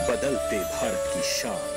बदलते भारत की शान।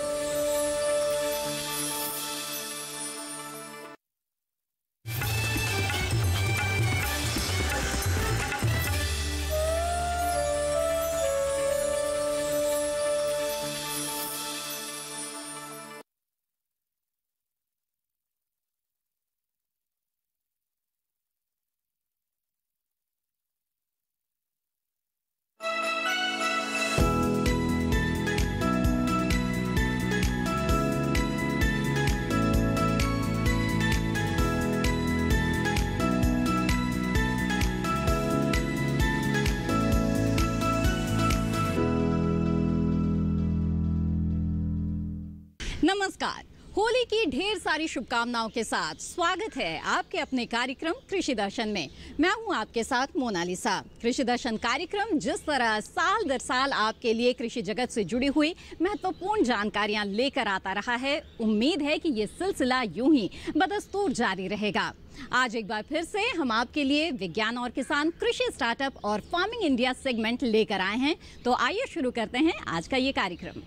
नमस्कार। होली की ढेर सारी शुभकामनाओं के साथ स्वागत है आपके अपने कार्यक्रम कृषि दर्शन में। मैं हूं आपके साथ मोनालिसा। कृषि दर्शन कार्यक्रम जिस तरह साल दर साल आपके लिए कृषि जगत से जुड़ी हुई महत्वपूर्ण जानकारियां लेकर आता रहा है, उम्मीद है कि ये सिलसिला यूं ही बदस्तूर जारी रहेगा। आज एक बार फिर से हम आपके लिए विज्ञान और किसान, कृषि स्टार्टअप और फार्मिंग इंडिया सेगमेंट लेकर आए हैं। तो आइए शुरू करते हैं आज का ये कार्यक्रम।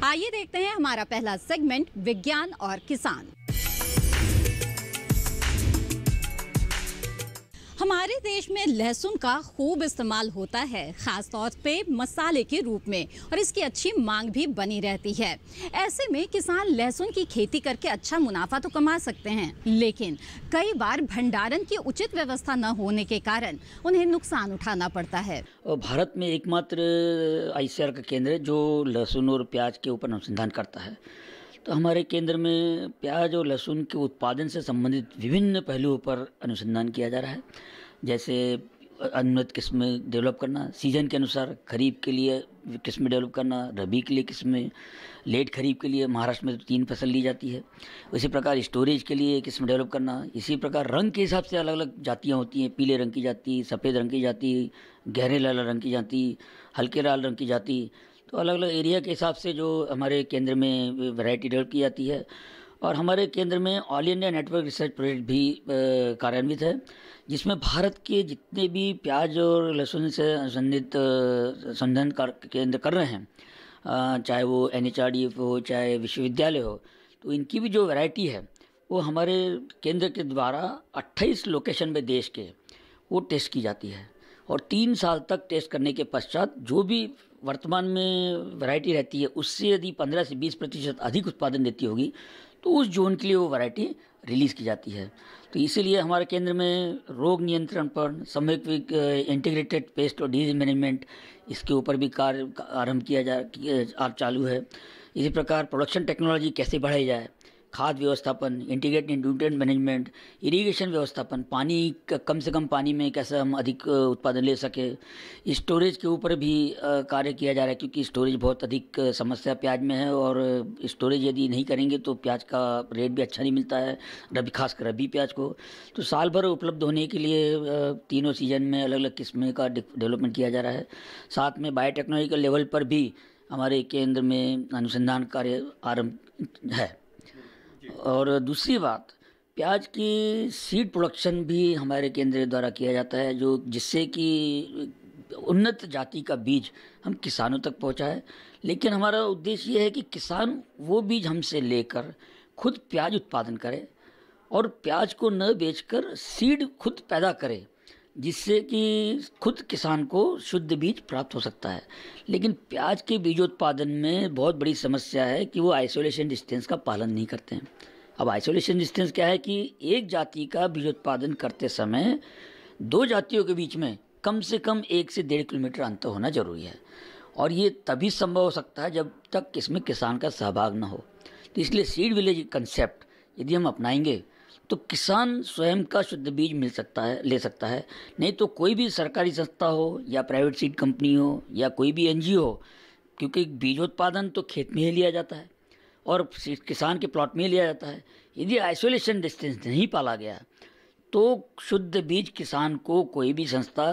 आइए देखते हैं हमारा पहला सेगमेंट, विज्ञान और किसान। हमारे देश में लहसुन का खूब इस्तेमाल होता है, खास तौर पे मसाले के रूप में, और इसकी अच्छी मांग भी बनी रहती है। ऐसे में किसान लहसुन की खेती करके अच्छा मुनाफा तो कमा सकते हैं, लेकिन कई बार भंडारण की उचित व्यवस्था न होने के कारण उन्हें नुकसान उठाना पड़ता है। भारत में एकमात्र आईसीआर का केंद्र है जो लहसुन और प्याज के ऊपर अनुसंधान करता है। तो हमारे केंद्र में प्याज और लहसुन के उत्पादन से संबंधित विभिन्न पहलुओं पर अनुसंधान किया जा रहा है, जैसे उन्नत किस्में डेवलप करना, सीजन के अनुसार खरीफ के लिए किस्में डेवलप करना, रबी के लिए किस्में, लेट खरीफ के लिए महाराष्ट्र में 3 फसल ली जाती है। इसी प्रकार स्टोरेज के लिए किस्म डेवलप करना। इसी प्रकार रंग के हिसाब से अलग अलग जातियाँ होती हैं, पीले रंग की जाति, सफ़ेद रंग की जाति, गहरे लाल रंग की जाति, हल्के लाल रंग की जाति। तो अलग अलग एरिया के हिसाब से जो हमारे केंद्र में वैरायटी डेवलप की जाती है। और हमारे केंद्र में all India network research project भी कार्यान्वित है, जिसमें भारत के जितने भी प्याज और लहसुन से संबंधित संशोधन केंद्र कर रहे हैं, चाहे वो NHRDF हो, चाहे विश्वविद्यालय हो, तो इनकी भी जो वैरायटी है वो हमारे केंद्र के द्वारा 28 लोकेशन में देश के वो टेस्ट की जाती है। और 3 साल तक टेस्ट करने के पश्चात जो भी वर्तमान में वैरायटी रहती है उससे यदि 15 से 20% अधिक उत्पादन देती होगी तो उस जोन के लिए वो वैरायटी रिलीज़ की जाती है। तो इसीलिए हमारे केंद्र में रोग नियंत्रण पर समन्वित इंटीग्रेटेड पेस्ट और डिजीज मैनेजमेंट, इसके ऊपर भी कार्य आरंभ किया चालू है। इसी प्रकार प्रोडक्शन टेक्नोलॉजी कैसे बढ़ाई जाए, खाद व्यवस्थापन, इंटीग्रेटेड न्यूट्रिएंट मैनेजमेंट, इरिगेशन व्यवस्थापन, पानी कम से कम पानी में कैसे हम अधिक उत्पादन ले सके, स्टोरेज के ऊपर भी कार्य किया जा रहा है, क्योंकि स्टोरेज बहुत अधिक समस्या प्याज में है। और स्टोरेज यदि नहीं करेंगे तो प्याज का रेट भी अच्छा नहीं मिलता है, खासकर रबी प्याज को। तो साल भर उपलब्ध होने के लिए तीनों सीजन में अलग अलग किस्में का डेवलपमेंट किया जा रहा है। साथ में बायोटेक्नोलॉजिकल लेवल पर भी हमारे केंद्र में अनुसंधान कार्य आरंभ है। और दूसरी बात, प्याज की सीड प्रोडक्शन भी हमारे केंद्र द्वारा किया जाता है, जो जिससे कि उन्नत जाति का बीज हम किसानों तक पहुंचाए। लेकिन हमारा उद्देश्य ये है कि किसान वो बीज हमसे लेकर खुद प्याज उत्पादन करे और प्याज को न बेचकर सीड खुद पैदा करे, जिससे कि खुद किसान को शुद्ध बीज प्राप्त हो सकता है। लेकिन प्याज के बीजोत्पादन में बहुत बड़ी समस्या है कि वो आइसोलेशन डिस्टेंस का पालन नहीं करते हैं। अब आइसोलेशन डिस्टेंस क्या है कि एक जाति का बीजोत्पादन करते समय 2 जातियों के बीच में कम से कम 1 से 1.5 किलोमीटर अंतर होना जरूरी है, और ये तभी संभव हो सकता है जब तक इसमें किसान का सहभाग न हो। तो इसलिए सीड विलेज कंसेप्ट यदि हम अपनाएंगे तो किसान स्वयं का शुद्ध बीज ले सकता है। नहीं तो कोई भी सरकारी संस्था हो या प्राइवेट सीड कंपनी हो या कोई भी NGO हो, क्योंकि बीजोत्पादन तो खेत में ही लिया जाता है और किसान के प्लॉट में ही लिया जाता है। यदि आइसोलेशन डिस्टेंस नहीं पाला गया तो शुद्ध बीज किसान को कोई भी संस्था,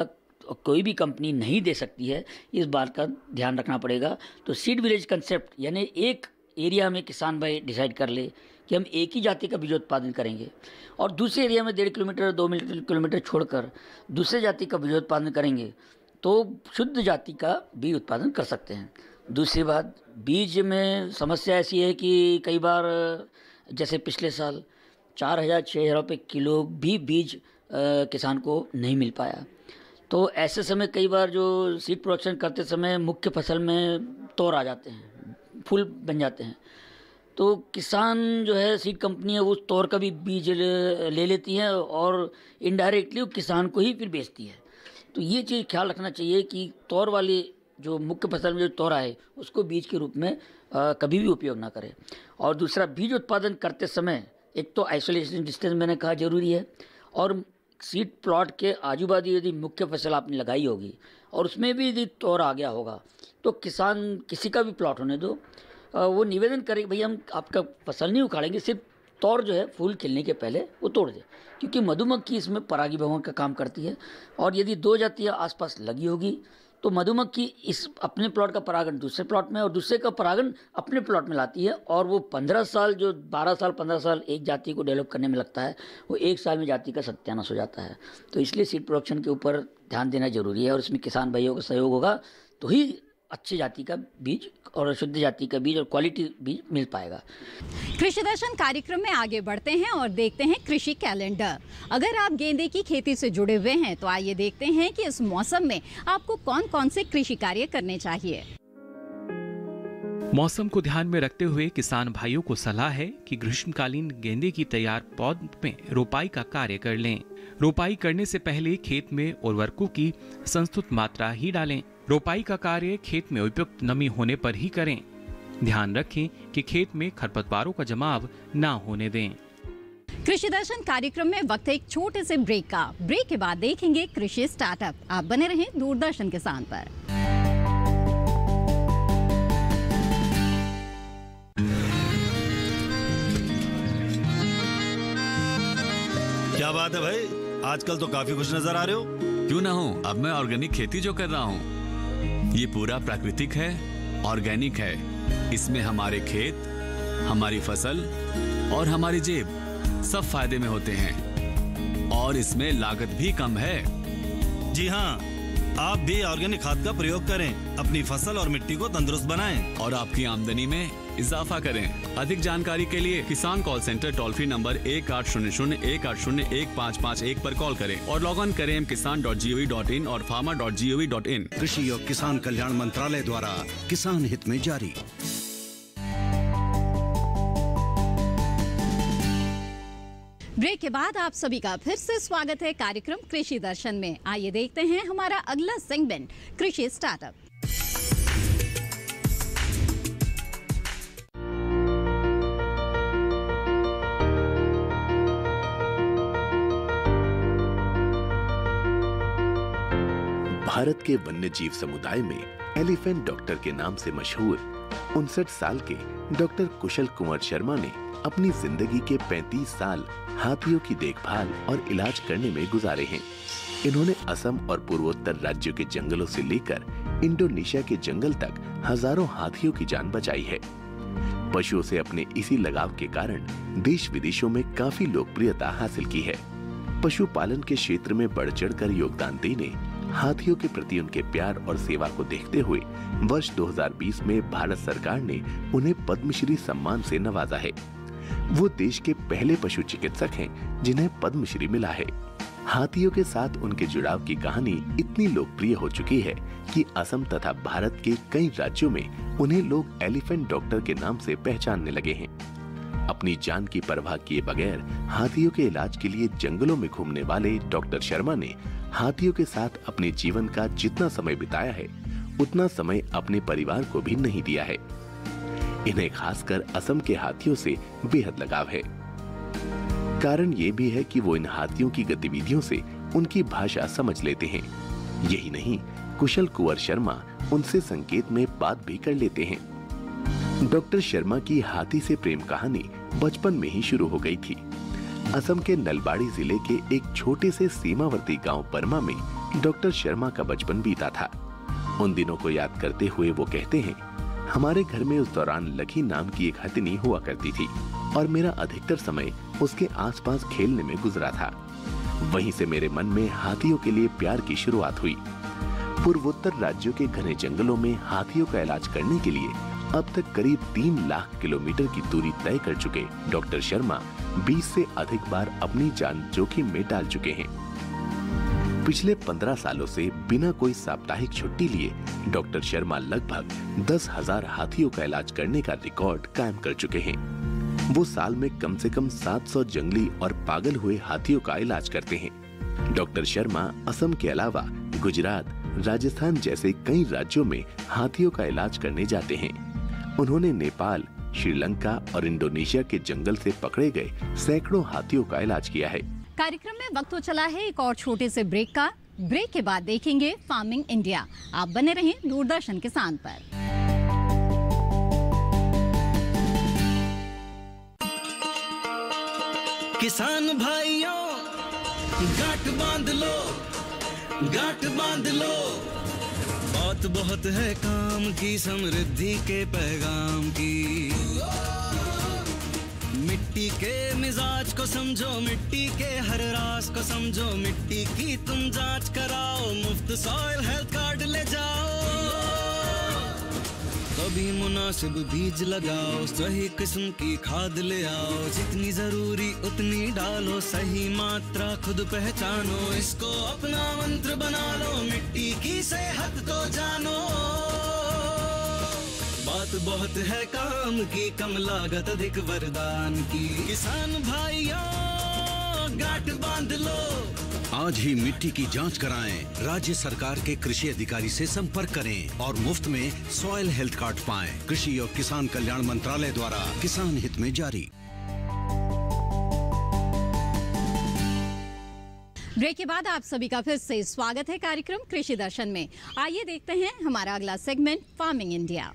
कोई भी कंपनी नहीं दे सकती है। इस बात का ध्यान रखना पड़ेगा। तो सीड विलेज कंसेप्ट यानी एक एरिया में किसान भाई डिसाइड कर ले कि हम एक ही जाति का बीजोत्पादन करेंगे और दूसरे एरिया में 1.5 किलोमीटर 2 किलोमीटर छोड़कर दूसरे जाति का बीजोत्पादन करेंगे तो शुद्ध जाति का बीज उत्पादन कर सकते हैं। दूसरी बात, बीज में समस्या ऐसी है कि कई बार जैसे पिछले साल 4,000-6,000 रुपये किलो भी बीज किसान को नहीं मिल पाया। तो ऐसे समय कई बार जो सीड प्रोडक्शन करते समय मुख्य फसल में तोड़ आ जाते हैं, फूल बन जाते हैं, तो किसान जो है सीड कंपनी है वो तोड़ का भी बीज ले लेती है और इनडायरेक्टली वो किसान को ही फिर बेचती है। तो ये चीज़ ख्याल रखना चाहिए कि तोड़ वाली जो मुख्य फसल में जो तोड़ आए उसको बीज के रूप में कभी भी उपयोग ना करें। और दूसरा, बीज उत्पादन करते समय एक तो आइसोलेशन डिस्टेंस मैंने कहा जरूरी है, और सीड प्लॉट के आजू बाजू यदि मुख्य फसल आपने लगाई होगी और उसमें भी यदि तोड़ आ गया होगा तो किसान, किसी का भी प्लॉट होने दो, वो निवेदन करे भई हम आपका फसल नहीं उखाड़ेंगे, सिर्फ तोड़ जो है फूल खिलने के पहले वो तोड़ दे, क्योंकि मधुमक्खी इसमें परागीभवन का काम करती है। और यदि 2 जातियाँ आसपास लगी होगी तो मधुमक्खी इस अपने प्लॉट का परागण दूसरे प्लॉट में और दूसरे का परागण अपने प्लॉट में लाती है, और वो 15 साल जो 12 साल 15 साल एक जाति को डेवलप करने में लगता है वो 1 साल में जाति का सत्यानाश हो जाता है। तो इसलिए सीड प्रोडक्शन के ऊपर ध्यान देना जरूरी है और इसमें किसान भाइयों का सहयोग होगा तो ही अच्छी जाति का बीज और शुद्ध जाति का बीज और क्वालिटी बीज मिल पाएगा। कृषि दर्शन कार्यक्रम में आगे बढ़ते हैं और देखते हैं कृषि कैलेंडर। अगर आप गेंदे की खेती से जुड़े हुए हैं तो आइए देखते हैं कि इस मौसम में आपको कौन कौन से कृषि कार्य करने चाहिए। मौसम को ध्यान में रखते हुए किसान भाइयों को सलाह है कि ग्रीष्मकालीन गेंदे की तैयार पौध में रोपाई का कार्य कर लें। रोपाई करने से पहले खेत में उर्वरकों की संस्तुत मात्रा ही डालें। रोपाई का कार्य खेत में उपयुक्त नमी होने पर ही करें। ध्यान रखें कि खेत में खरपतवारों का जमाव ना होने दें। कृषि दर्शन कार्यक्रम में वक्त है एक छोटे से ब्रेक का। ब्रेक के बाद देखेंगे कृषि स्टार्टअप। आप बने रहें दूरदर्शन किसान पर। क्या बात है भाई, आजकल तो काफी खुश नजर आ रहे हो। क्यों ना हो, अब मैं ऑर्गेनिक खेती जो कर रहा हूँ ये पूरा प्राकृतिक है, ऑर्गेनिक है। इसमें हमारे खेत, हमारी फसल और हमारी जेब सब फायदे में होते हैं और इसमें लागत भी कम है। जी हाँ, आप भी ऑर्गेनिक खाद का प्रयोग करें, अपनी फसल और मिट्टी को तंदुरुस्त बनाएं और आपकी आमदनी में इजाफा करें। अधिक जानकारी के लिए किसान call centre toll free number 1800-180-1551 पर कॉल करें और लॉग ऑन करें kisan.gov.in और farmer.gov.in। कृषि और किसान कल्याण मंत्रालय द्वारा किसान हित में जारी। ब्रेक के बाद आप सभी का फिर से स्वागत है कार्यक्रम कृषि दर्शन में। आइए देखते हैं हमारा अगला सेगमेंट कृषि स्टार्टअप। भारत के वन्य जीव समुदाय में एलिफेंट डॉक्टर के नाम से मशहूर 59 साल के डॉक्टर कुशल कुंवर शर्मा ने अपनी जिंदगी के 35 साल हाथियों की देखभाल और इलाज करने में गुजारे हैं। इन्होंने असम और पूर्वोत्तर राज्यों के जंगलों से लेकर इंडोनेशिया के जंगल तक हजारों हाथियों की जान बचाई है। पशुओं से अपने इसी लगाव के कारण देश विदेशों में काफी लोकप्रियता हासिल की है। पशुपालन के क्षेत्र में बढ़ चढ़कर योगदान देने, हाथियों के प्रति उनके प्यार और सेवा को देखते हुए वर्ष 2020 में भारत सरकार ने उन्हें पद्मश्री सम्मान से नवाजा है। वो देश के पहले पशु चिकित्सक हैं जिन्हें पद्मश्री मिला है। हाथियों के साथ उनके जुड़ाव की कहानी इतनी लोकप्रिय हो चुकी है कि असम तथा भारत के कई राज्यों में उन्हें लोग एलिफेंट डॉक्टर के नाम से पहचानने लगे हैं। अपनी जान की परवाह किए बगैर हाथियों के इलाज के लिए जंगलों में घूमने वाले डॉक्टर शर्मा ने हाथियों के साथ अपने जीवन का जितना समय बिताया है उतना समय अपने परिवार को भी नहीं दिया है। इन्हें खासकर असम के हाथियों से बेहद लगाव है। कारण ये भी है कि वो इन हाथियों की गतिविधियों से उनकी भाषा समझ लेते हैं। यही नहीं, कुशल कुंवर शर्मा उनसे संकेत में बात भी कर लेते हैं। डॉक्टर शर्मा की हाथी से प्रेम कहानी बचपन में ही शुरू हो गई थी। असम के नलबाड़ी जिले के एक छोटे से सीमावर्ती गांव परमा में डॉक्टर शर्मा का बचपन बीता था। उन दिनों को याद करते हुए वो कहते हैं, हमारे घर में उस दौरान लखी नाम की एक हथिनी हुआ करती थी। और मेरा अधिकतर समय उसके आसपास खेलने में गुजरा था। वहीं से मेरे मन में हाथियों के लिए प्यार की शुरुआत हुई। पूर्वोत्तर राज्यों के घने जंगलों में हाथियों का इलाज करने के लिए अब तक करीब 3 लाख किलोमीटर की दूरी तय कर चुके डॉक्टर शर्मा 20 से अधिक बार अपनी जान जोखिम में डाल चुके हैं। पिछले 15 सालों से बिना कोई साप्ताहिक छुट्टी लिए डॉक्टर शर्मा लगभग 10,000 हाथियों का इलाज करने का रिकॉर्ड कायम कर चुके हैं। वो साल में कम से कम 700 जंगली और पागल हुए हाथियों का इलाज करते हैं। डॉक्टर शर्मा असम के अलावा गुजरात, राजस्थान जैसे कई राज्यों में हाथियों का इलाज करने जाते हैं। उन्होंने नेपाल, श्रीलंका और इंडोनेशिया के जंगल से पकड़े गए सैकड़ों हाथियों का इलाज किया है। कार्यक्रम में वक्त हो चला है एक और छोटे से ब्रेक का। ब्रेक के बाद देखेंगे फार्मिंग इंडिया। आप बने रहें दूरदर्शन किसान पर। किसान भाइयों गांठ बांध लो, गांठ बांध लो, बात बहुत है काम की, समृद्धि के पैगाम की। मिट्टी के मिजाज को समझो, मिट्टी के हर राज को समझो, मिट्टी की तुम जांच कराओ, मुफ्त सॉइल हेल्थ कार्ड ले जाओ। कभी मुनासिब बीज लगाओ, सही किस्म की खाद ले आओ, जितनी जरूरी उतनी डालो, सही मात्रा खुद पहचानो, इसको अपना मंत्र बना लो, मिट्टी की सेहत को जानो। बात बहुत है काम की, कम लागत अधिक वरदान की। किसान भाइयों गांठ बांध लो, आज ही मिट्टी की जांच कराएं। राज्य सरकार के कृषि अधिकारी से संपर्क करें और मुफ्त में सॉइल हेल्थ कार्ड पाएं। कृषि और किसान कल्याण मंत्रालय द्वारा किसान हित में जारी। ब्रेक के बाद आप सभी का फिर से स्वागत है कार्यक्रम कृषि दर्शन में। आइए देखते हैं हमारा अगला सेगमेंट फार्मिंग इंडिया।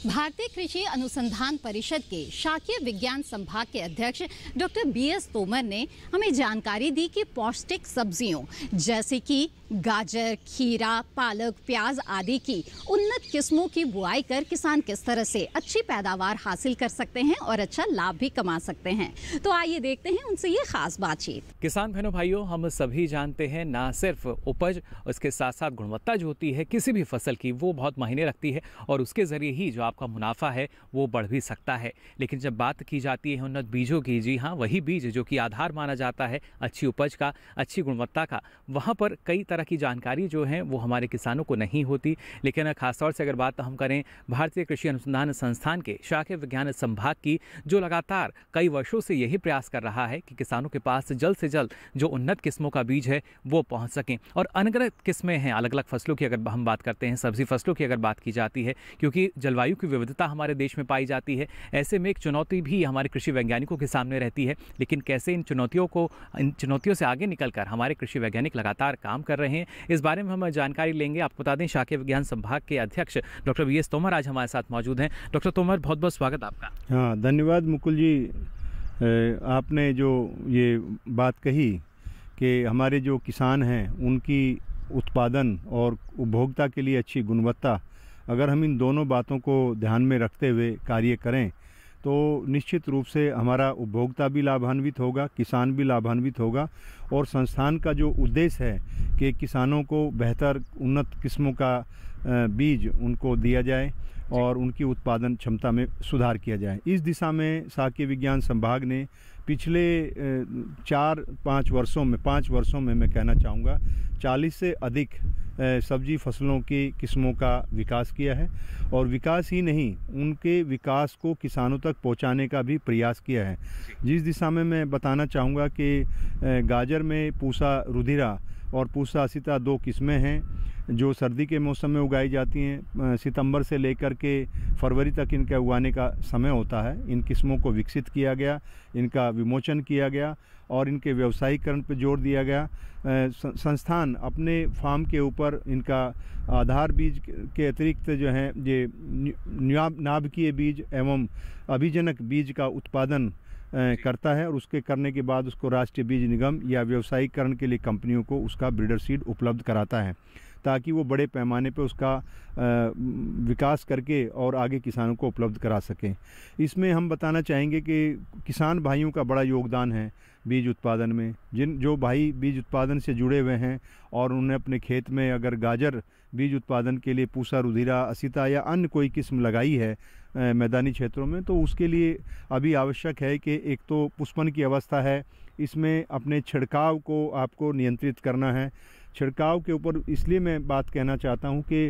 भारतीय कृषि अनुसंधान परिषद के शाकीय विज्ञान संभाग के अध्यक्ष डॉक्टर BS तोमर ने हमें जानकारी दी कि पौष्टिक सब्जियों जैसे कि गाजर, खीरा, पालक, प्याज आदि की उन्नत किस्मों की बुआई कर किसान किस तरह से अच्छी पैदावार हासिल कर सकते हैं और अच्छा लाभ भी कमा सकते हैं। तो आइए देखते हैं उनसे ये खास बातचीत। किसान बहनों भाइयों, हम सभी जानते हैं ना सिर्फ उपज, उसके साथ साथ गुणवत्ता जो होती है किसी भी फसल की वो बहुत मायने रखती है और उसके ज़रिए ही जो आपका मुनाफा है वो बढ़ भी सकता है। लेकिन जब बात की जाती है उन्नत बीजों की, जी हाँ, वही बीज जो कि आधार माना जाता है अच्छी उपज का, अच्छी गुणवत्ता का, वहाँ पर कई तरह की जानकारी जो है वो हमारे किसानों को नहीं होती। लेकिन खासतौर से अगर बात हम करें भारतीय कृषि अनुसंधान संस्थान के शाकीय विज्ञान संभाग की, जो लगातार कई वर्षों से यही प्रयास कर रहा है कि किसानों के पास जल्द से जल्द जो उन्नत किस्मों का बीज है वो पहुंच सकें। और अनगिनत किस्में हैं अलग अलग फसलों की, अगर हम बात करते हैं सब्जी फसलों की अगर बात की जाती है, क्योंकि जलवायु की विविधता हमारे देश में पाई जाती है, ऐसे में एक चुनौती भी हमारे कृषि वैज्ञानिकों के सामने रहती है। लेकिन कैसे इन चुनौतियों से आगे निकलकर हमारे कृषि वैज्ञानिक लगातार काम कर रहे हैं, इस बारे में हम जानकारी लेंगे। आपको बता दें शाकीय विज्ञान संभाग के अध्यक्ष डॉक्टर BS तोमर आज हमारे साथ मौजूद हैं। डॉक्टर तोमर, बहुत बहुत स्वागत आपका। हाँ, धन्यवाद मुकुल जी। आपने जो ये बात कही कि हमारे जो किसान हैं उनकी उत्पादन और उपभोक्ता के लिए अच्छी गुणवत्ता, अगर हम इन दोनों बातों को ध्यान में रखते हुए कार्य करें तो निश्चित रूप से हमारा उपभोक्ता भी लाभान्वित होगा, किसान भी लाभान्वित होगा। और संस्थान का जो उद्देश्य है कि किसानों को बेहतर उन्नत किस्मों का बीज उनको दिया जाए और उनकी उत्पादन क्षमता में सुधार किया जाए, इस दिशा में शाकीय विज्ञान संभाग ने पिछले 5 वर्षों में मैं कहना चाहूँगा 40 से अधिक सब्जी फसलों की किस्मों का विकास किया है। और विकास ही नहीं, उनके विकास को किसानों तक पहुंचाने का भी प्रयास किया है। जिस दिशा में मैं बताना चाहूँगा कि गाजर में पूसा रुधिरा और पूसा असिता 2 किस्में हैं जो सर्दी के मौसम में उगाई जाती हैं। सितंबर से लेकर के फरवरी तक इनका उगाने का समय होता है। इन किस्मों को विकसित किया गया, इनका विमोचन किया गया और इनके व्यावसायीकरण पर जोर दिया गया। संस्थान अपने फार्म के ऊपर इनका आधार बीज के अतिरिक्त जो है ये नाभिकीय बीज एवं अभिजनक बीज का उत्पादन करता है और उसके करने के बाद उसको राष्ट्रीय बीज निगम या व्यावसायीकरण के लिए कंपनियों को उसका ब्रीडर सीड उपलब्ध कराता है। ताकि वो बड़े पैमाने पे उसका विकास करके और आगे किसानों को उपलब्ध करा सकें। इसमें हम बताना चाहेंगे कि किसान भाइयों का बड़ा योगदान है बीज उत्पादन में। जो भाई बीज उत्पादन से जुड़े हुए हैं और उन्होंने अपने खेत में अगर गाजर बीज उत्पादन के लिए पूसा, रुधिरा, असिता या अन्य कोई किस्म लगाई है मैदानी क्षेत्रों में, तो उसके लिए अभी आवश्यक है कि एक तो पुष्पन की अवस्था है, इसमें अपने छिड़काव को आपको नियंत्रित करना है। छिड़काव के ऊपर इसलिए मैं बात कहना चाहता हूँ कि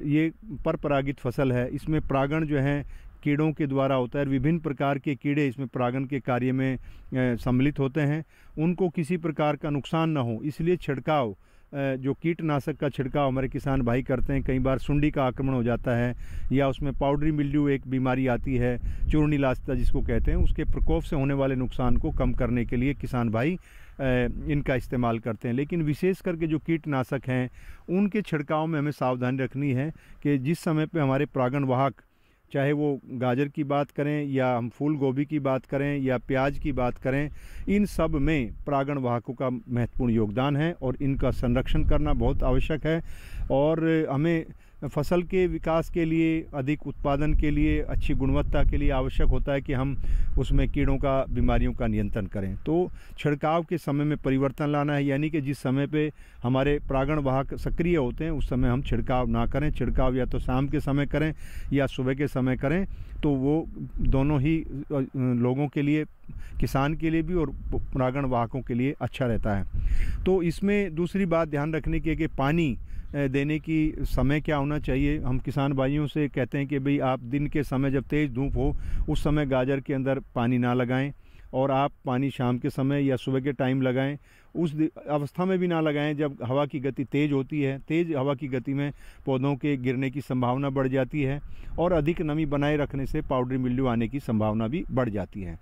ये परपरागित फसल है, इसमें परागण जो है कीड़ों के द्वारा होता है। विभिन्न प्रकार के कीड़े इसमें परागण के कार्य में सम्मिलित होते हैं, उनको किसी प्रकार का नुकसान ना हो, इसलिए छिड़काव, जो कीटनाशक का छिड़काव हमारे किसान भाई करते हैं, कई बार सुंडी का आक्रमण हो जाता है या उसमें पाउडरी मिल्ड्यू एक बीमारी आती है, चूर्णी लास्ता जिसको कहते हैं, उसके प्रकोप से होने वाले नुकसान को कम करने के लिए किसान भाई इनका इस्तेमाल करते हैं। लेकिन विशेष करके जो कीटनाशक हैं उनके छिड़काव में हमें सावधानी रखनी है कि जिस समय पे हमारे परागण वाहक, चाहे वो गाजर की बात करें या हम फूल गोभी की बात करें या प्याज की बात करें, इन सब में परागण वाहकों का महत्वपूर्ण योगदान है और इनका संरक्षण करना बहुत आवश्यक है। और हमें फसल के विकास के लिए, अधिक उत्पादन के लिए, अच्छी गुणवत्ता के लिए आवश्यक होता है कि हम उसमें कीड़ों का, बीमारियों का नियंत्रण करें। तो छिड़काव के समय में परिवर्तन लाना है, यानी कि जिस समय पे हमारे परागण वाहक सक्रिय होते हैं उस समय हम छिड़काव ना करें। छिड़काव या तो शाम के समय करें या सुबह के समय करें, तो वो दोनों ही लोगों के लिए, किसान के लिए भी और परागण वाहकों के लिए अच्छा रहता है। तो इसमें दूसरी बात ध्यान रखने की है कि पानी देने की समय क्या होना चाहिए। हम किसान भाइयों से कहते हैं कि भाई आप दिन के समय जब तेज़ धूप हो उस समय गाजर के अंदर पानी ना लगाएं, और आप पानी शाम के समय या सुबह के टाइम लगाएं। उस अवस्था में भी ना लगाएं जब हवा की गति तेज़ होती है। तेज़ हवा की गति में पौधों के गिरने की संभावना बढ़ जाती है और अधिक नमी बनाए रखने से पाउडरी मिल्ड्यू आने की संभावना भी बढ़ जाती है।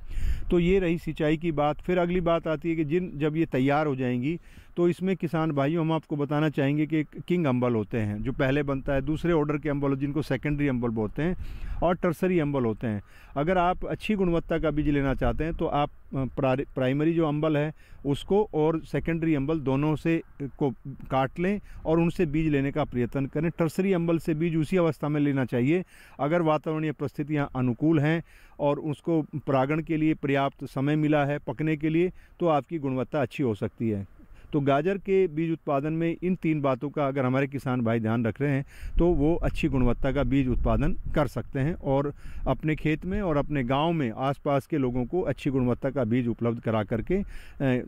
तो ये रही सिंचाई की बात। फिर अगली बात आती है कि जब ये तैयार हो जाएंगी तो इसमें किसान भाइयों हम आपको बताना चाहेंगे कि किंग अम्बल होते हैं जो पहले बनता है, दूसरे ऑर्डर के अम्बल जिनको सेकेंडरी अम्बल बोलते हैं, और टर्सरी अम्बल होते हैं। अगर आप अच्छी गुणवत्ता का बीज लेना चाहते हैं तो आप प्राइमरी जो अम्बल है उसको और सेकेंडरी अम्बल दोनों से को काट लें और उनसे बीज लेने का प्रयत्न करें। टर्सरी अम्बल से बीज उसी अवस्था में लेना चाहिए अगर वातावरणीय परिस्थितियां अनुकूल हैं और उसको परागण के लिए पर्याप्त समय मिला है पकने के लिए, तो आपकी गुणवत्ता अच्छी हो सकती है। तो गाजर के बीज उत्पादन में इन 3 बातों का अगर हमारे किसान भाई ध्यान रख रहे हैं तो वो अच्छी गुणवत्ता का बीज उत्पादन कर सकते हैं और अपने खेत में और अपने गांव में आसपास के लोगों को अच्छी गुणवत्ता का बीज उपलब्ध करा करके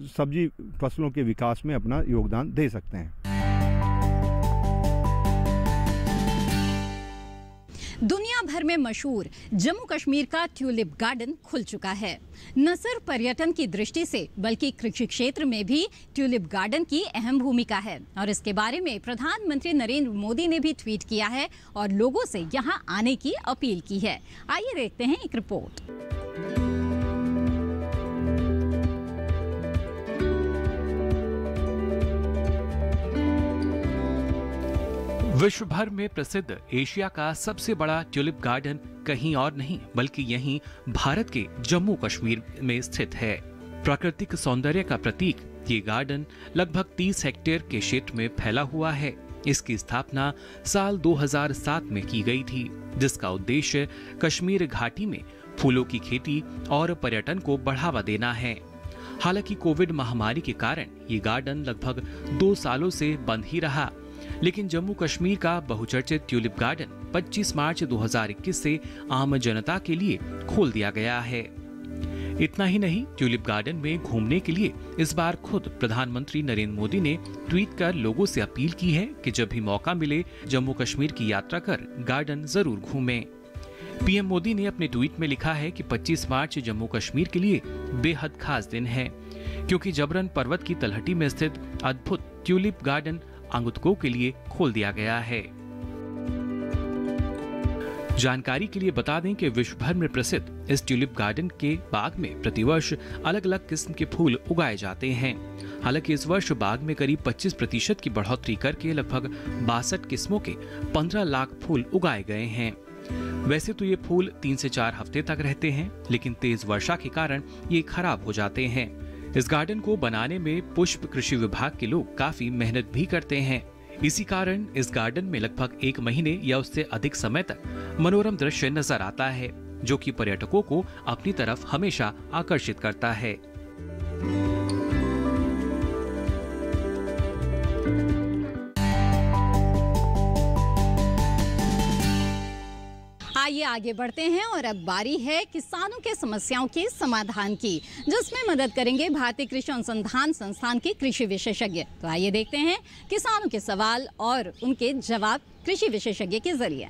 सब्जी फसलों के विकास में अपना योगदान दे सकते हैं। दुनिया भर में मशहूर जम्मू कश्मीर का ट्यूलिप गार्डन खुल चुका है। न सिर्फ पर्यटन की दृष्टि से बल्कि कृषि क्षेत्र में भी ट्यूलिप गार्डन की अहम भूमिका है और इसके बारे में प्रधानमंत्री नरेंद्र मोदी ने भी ट्वीट किया है और लोगों से यहां आने की अपील की है। आइए देखते हैं एक रिपोर्ट। विश्व भर में प्रसिद्ध एशिया का सबसे बड़ा ट्यूलिप गार्डन कहीं और नहीं बल्कि यहीं भारत के जम्मू कश्मीर में स्थित है। प्राकृतिक सौंदर्य का प्रतीक ये गार्डन लगभग 30 हेक्टेयर के क्षेत्र में फैला हुआ है। इसकी स्थापना साल 2007 में की गई थी, जिसका उद्देश्य कश्मीर घाटी में फूलों की खेती और पर्यटन को बढ़ावा देना है। हालांकि कोविड महामारी के कारण ये गार्डन लगभग 2 सालों से बंद ही रहा, लेकिन जम्मू कश्मीर का बहुचर्चित ट्यूलिप गार्डन 25 मार्च 2021 से आम जनता के लिए खोल दिया गया है। इतना ही नहीं, ट्यूलिप गार्डन में घूमने के लिए इस बार खुद प्रधानमंत्री नरेंद्र मोदी ने ट्वीट कर लोगों से अपील की है कि जब भी मौका मिले जम्मू कश्मीर की यात्रा कर गार्डन जरूर घूमें। पीएम मोदी ने अपने ट्वीट में लिखा है कि 25 मार्च जम्मू कश्मीर के लिए बेहद खास दिन है, क्योंकि जबरन पर्वत की तलहटी में स्थित अद्भुत ट्यूलिप गार्डन आगंतुकों के लिए खोल दिया गया है। जानकारी के लिए बता दें कि विश्व भर में प्रसिद्ध इस ट्यूलिप गार्डन के बाग में प्रतिवर्ष अलग अलग किस्म के फूल उगाए जाते हैं। हालांकि इस वर्ष बाग में करीब 25% की बढ़ोतरी करके लगभग 62 किस्मों के 15 लाख फूल उगाए गए हैं। वैसे तो ये फूल 3 से 4 हफ्ते तक रहते हैं, लेकिन तेज वर्षा के कारण ये खराब हो जाते हैं। इस गार्डन को बनाने में पुष्प कृषि विभाग के लोग काफी मेहनत भी करते हैं। इसी कारण इस गार्डन में लगभग 1 महीने या उससे अधिक समय तक मनोरम दृश्य नजर आता है, जो कि पर्यटकों को अपनी तरफ हमेशा आकर्षित करता है। आइए आगे बढ़ते हैं और अब बारी है किसानों के समस्याओं के समाधान की, जिसमें मदद करेंगे भारतीय कृषि अनुसंधान संस्थान के कृषि विशेषज्ञ। तो आइए देखते हैं किसानों के सवाल और उनके जवाब कृषि विशेषज्ञ के जरिए।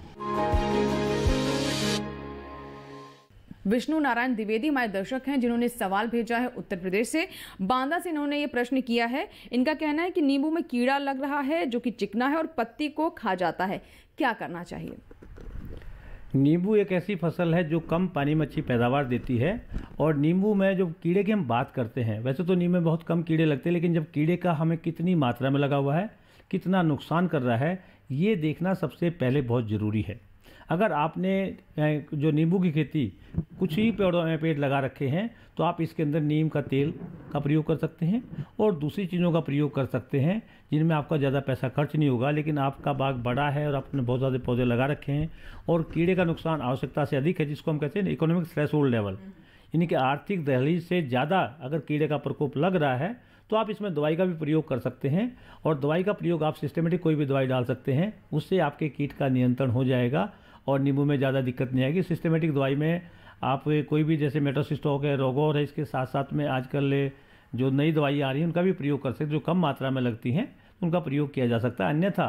विष्णु नारायण द्विवेदी हमारे दर्शक हैं, जिन्होंने सवाल भेजा है उत्तर प्रदेश से। बांदा से इन्होंने ये प्रश्न किया है। इनका कहना है कि नींबू में कीड़ा लग रहा है जो कि चिकना है और पत्ती को खा जाता है, क्या करना चाहिए? नींबू एक ऐसी फसल है जो कम पानी में अच्छी पैदावार देती है, और नींबू में जो कीड़े की हम बात करते हैं, वैसे तो नींबू में बहुत कम कीड़े लगते हैं, लेकिन जब कीड़े का हमें कितनी मात्रा में लगा हुआ है, कितना नुकसान कर रहा है, ये देखना सबसे पहले बहुत ज़रूरी है। अगर आपने जो नींबू की खेती कुछ ही पेड़ लगा रखे हैं, तो आप इसके अंदर नीम का तेल का प्रयोग कर सकते हैं और दूसरी चीज़ों का प्रयोग कर सकते हैं, जिनमें आपका ज़्यादा पैसा खर्च नहीं होगा, लेकिन आपका बाग बड़ा है और आपने बहुत ज़्यादा पौधे लगा रखे हैं और कीड़े का नुकसान आवश्यकता से अधिक है, जिसको हम कहते हैं इकोनॉमिक थ्रेशोल्ड लेवल, यानी कि आर्थिक दहलीज से ज़्यादा अगर कीड़े का प्रकोप लग रहा है, तो आप इसमें दवाई का भी प्रयोग कर सकते हैं। और दवाई का प्रयोग आप सिस्टमेटिक कोई भी दवाई डाल सकते हैं, उससे आपके कीट का नियंत्रण हो जाएगा और नींबू में ज़्यादा दिक्कत नहीं आएगी। सिस्टमेटिक दवाई में आप कोई भी, जैसे मेटासिस्टोक है, रोगोर है, इसके साथ साथ में आजकल जो नई दवाई आ रही है उनका भी प्रयोग कर सकते हैं, जो कम मात्रा में लगती हैं उनका प्रयोग किया जा सकता है। अन्यथा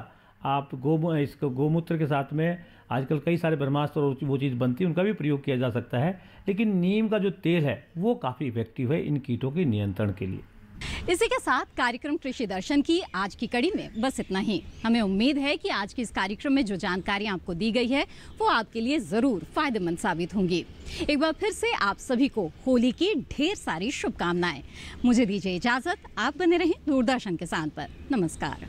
आप गोमूत्र के साथ में आजकल कई सारे ब्रह्मास्त्र और वो चीज़ बनती है, उनका भी प्रयोग किया जा सकता है, लेकिन नीम का जो तेल है वो काफ़ी इफेक्टिव है इन कीटों के नियंत्रण के लिए। इसी के साथ कार्यक्रम कृषि दर्शन की आज की कड़ी में बस इतना ही। हमें उम्मीद है कि आज के इस कार्यक्रम में जो जानकारी आपको दी गई है वो आपके लिए जरूर फायदेमंद साबित होंगी। एक बार फिर से आप सभी को होली की ढेर सारी शुभकामनाएं। मुझे दीजिए इजाजत, आप बने रहें दूरदर्शन किसान पर। नमस्कार।